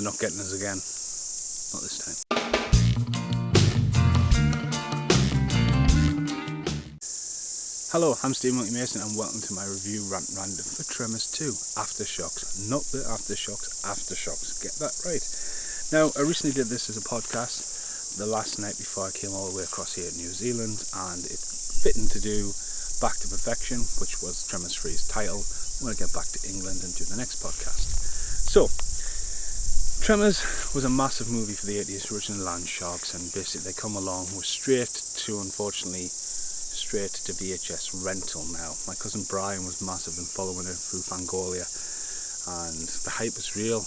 They're not getting us again. Not this time. Hello, I'm Steve Monkey Mason and welcome to my review rant for Tremors 2, Aftershocks. Not the Aftershocks, Aftershocks. Get that right. Now, I recently did this as a podcast the last night before I came all the way across here to New Zealand, and it's fitting to do Back to Perfection, which was Tremors 3's title, when I get back to England and do the next podcast. So, Tremors was a massive movie for the 80s, original land sharks, and basically they come along, we're straight to VHS rental now. My cousin Brian was massive in following it through Fangolia, and the hype was real,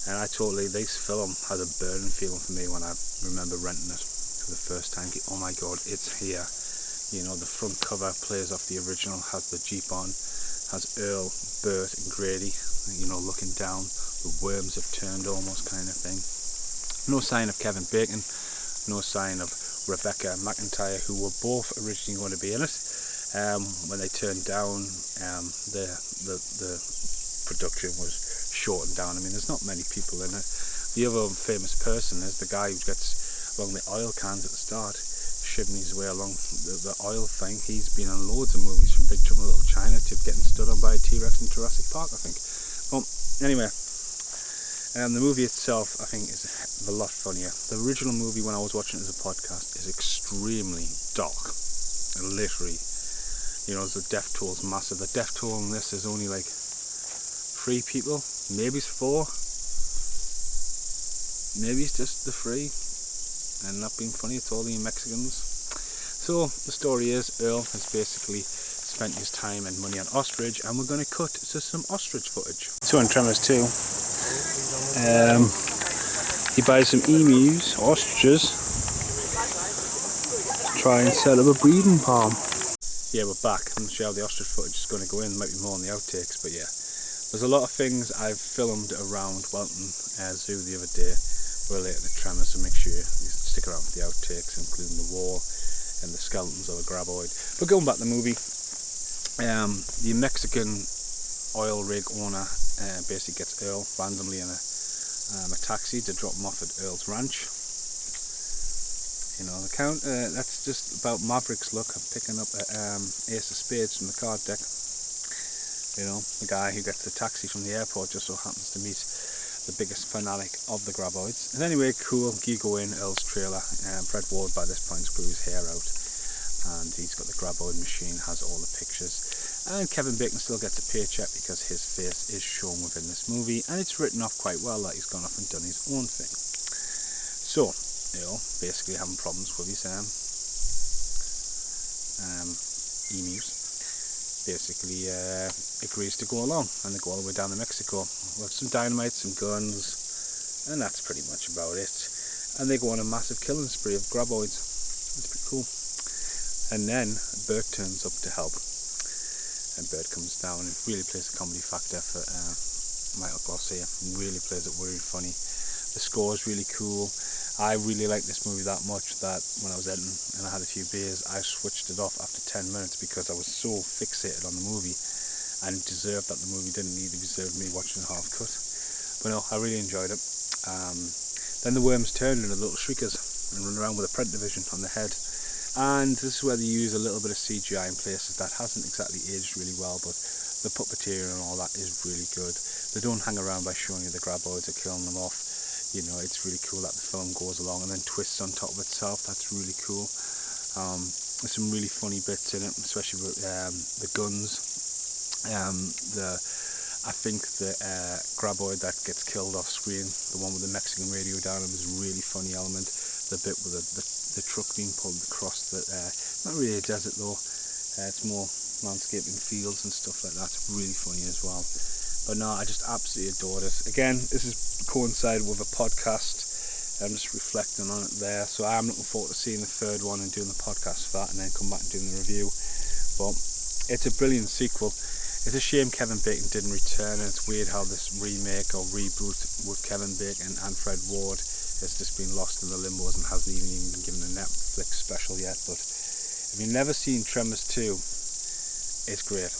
and this film has a burning feeling for me when I remember renting it for the first time. Oh my god, it's here. You know, the front cover plays off the original, has the Jeep on, has Earl, Bert and Grady, you know, looking down, the worms have turned almost kind of thing. No sign of Kevin Bacon, no sign of Rebecca McIntyre, who were both originally going to be in it. When they turned down, the production was shortened down. I mean, there's not many people in it. The other famous person is the guy who gets along the oil cans at the start, shivving his way along the oil thing. He's been in loads of movies, from Big Trouble in Little China to getting stood on by a T-Rex in Jurassic Park, I think. Well, anyway, the movie itself, I think, is a lot funnier. The original movie, when I was watching it as a podcast, is extremely dark. Literally, you know, the death toll's massive. The death toll in this is only like 3 people, maybe it's 4. Maybe it's just the 3. And not being funny, it's all the Mexicans. So the story is, Earl has basically spent his time and money on ostrich, and we're going to cut to some ostrich footage. So in Tremors 2, he buys some emus, ostriches, to try and set up a breeding farm. Yeah, we're back. I'm not sure how the ostrich footage is going to go in. Might be more in the outtakes, but yeah. There's a lot of things I've filmed around Welton Zoo the other day related to Tremors, so make sure you stick around for the outtakes, including the war and the skeletons of a graboid. But going back to the movie, the Mexican oil rig owner basically gets Earl randomly in a taxi to drop him off at Earl's ranch. You know, the count, that's just about Maverick's look of picking up Ace of Spades from the card deck. You know, the guy who gets the taxi from the airport just so happens to meet the biggest fanatic of the graboids. And anyway, cool, you go in Earl's trailer, and Fred Ward by this point has grew his hair out, and he's got the graboid machine, has all the pictures. And Kevin Bacon still gets a paycheck because his face is shown within this movie, and it's written off quite well that he's gone off and done his own thing. So, Earl, basically having problems with his emus, basically agrees to go along, and they go all the way down to Mexico with some dynamite, some guns, and that's pretty much about it. And they go on a massive killing spree of graboids. It's pretty cool. And then Bert turns up to help, and Bert comes down and really plays a comedy factor for Michael Goss here. Really plays it really funny. The score is really cool. I really like this movie that much that when I was editing and I had a few beers, I switched it off after 10 minutes because I was so fixated on the movie, and it deserved that the movie didn't need to deserve me watching half cut. But no, I really enjoyed it. Then the worms turned into little shriekers and run around with a Predator vision on their head. And this is where they use a little bit of CGI in places that hasn't exactly aged really well, but the puppeteer and all that is really good. They don't hang around by showing you the graboids or killing them off. You know, it's really cool that the film goes along and then twists on top of itself. That's really cool. There's some really funny bits in it, especially with the guns. I think the graboid that gets killed off screen, the one with the Mexican radio down him, is a really funny element. The bit with the truck being pulled across the, not really a desert though, it's more landscaping fields and stuff like that. It's really funny as well. But no, I just absolutely adored it. Again, this is coincided with a podcast. I'm just reflecting on it there. So I am looking forward to seeing the third one and doing the podcast for that, and then come back and doing the review. But it's a brilliant sequel. It's a shame Kevin Bacon didn't return, and it's weird how this remake or reboot with Kevin Bacon and Fred Ward has just been lost in the limbos and hasn't even been given a Netflix special yet. But if you've never seen Tremors 2, it's great.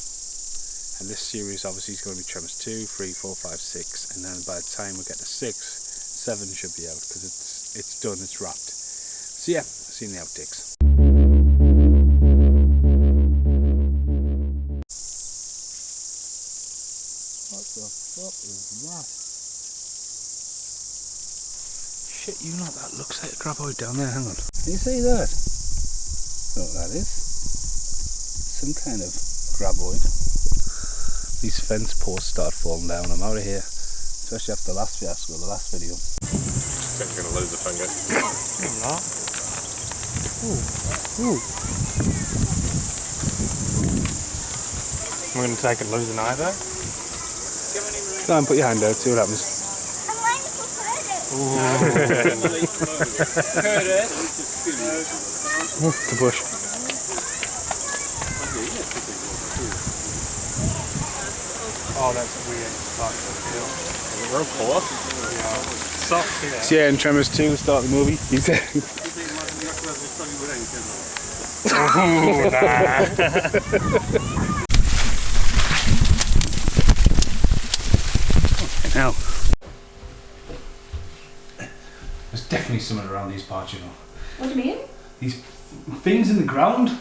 And this series obviously is going to be Tremors 2, 3, 4, 5, 6, and then by the time we get to 6, 7 should be out because it's done, it's wrapped. So yeah, see you in the outtakes. What the fuck is that? Shit, you know that looks like a graboid down there, hang on. Can you see that? I don't know what that is. Some kind of graboid. These fence posts start falling down, I'm out of here. Especially after the last fiasco, the last video. I think you're going to lose a finger. I'm not. Ooh. I'm going to take and lose an eye though. Go and put your hand out, see what happens. The bush. Oh, that's weird. Real coarse. Yeah. Soft here. So yeah, in Tremors 2, start the movie. You said. Oh, nah. Now, there's definitely something around these parts, you know. What do you mean? These things in the ground.